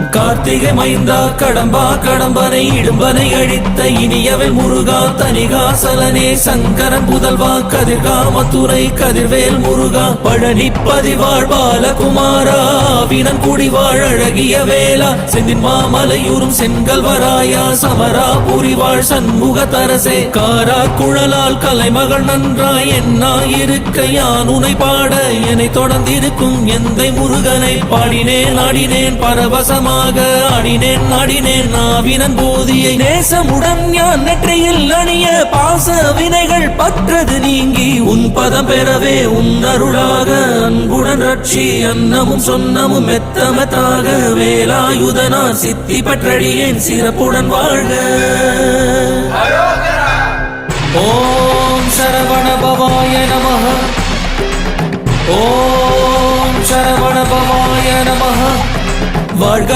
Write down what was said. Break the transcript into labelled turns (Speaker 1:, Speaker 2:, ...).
Speaker 1: கார்த்திகை மைந்தா கடம்பா கடம்பனை இடும்பனை அழித்த இனியவன் முருகா தனிகாசலனே சங்கரன் புதல்வா கதிர்காமத்துறை கதிர்வேல் முருகா பழனி பதிவாழ் பாலகுமாரா வினன் குடிவாழ் அழகிய வேளா செந்தின் மாமலையூரும் செங்கல்வராயா சமரா புரிவாழ் சண்முக தரசே காரா குழலால் கலைமகள் நன்றாய் என்னாயிருக்க யான் உனை பாட என்னை தொடர்ந்திருக்கும் எந்தை முருகனை பாடினேன் ஆடினேன் பரவசமாக ஆடினேன் நாடினேன் நாவினன் போதியை நேசமுடன் ஞான் நெற்றியில் அணிய பாச வினைகள் பற்றது நீங்கி உன் பதம் பெறவே உன் அருளாக அன்புடன் ரட்சி அன்னமும் சொன்னமும் மெத்தமத்தாக வேலாயுதனார் சித்தி பற்றடியேன் சிறப்புடன் வாழ்க. ஓம் சரவண பவாய நமஹ. ஓம் சரவண பவாய நமஹ. வாழ்க.